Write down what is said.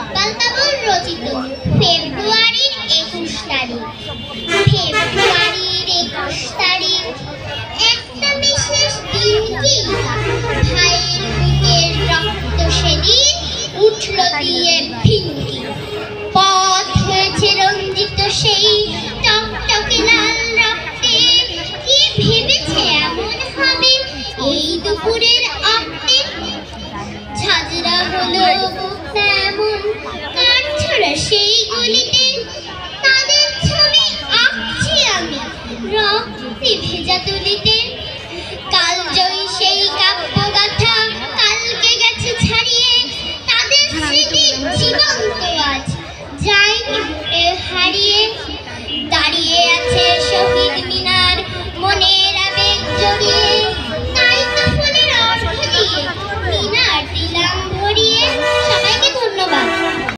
ইকবাল বাবুর রচিত ফেব্রুয়ারির 21 তারিখ। ফেব্রুয়ারির 21 তারিখ একটা বিশেষ দিন কি, ভাইয়ের বুকের রক্ত সেদিন উঠল দিয়ে ভিঙ্গি। পথ হয়েছে রঞ্জিত সেই টকটকে লাল রক্তে। কি ভেবেছে এমন হবে এই দুপুরের আটে? ঝাঁঝরা হলো বুকটা এমন কাঠছড়া সেই গলিতে। তাদের ছবি আঁকছি আমি রক্তে ভেজা তুলিতে। কালজয়ী সেই কাব্যগাথা কালকে গেছে ছাড়িয়ে। তাদের স্মৃতি জীবন্ত আজ, যায়নি হারিয়ে।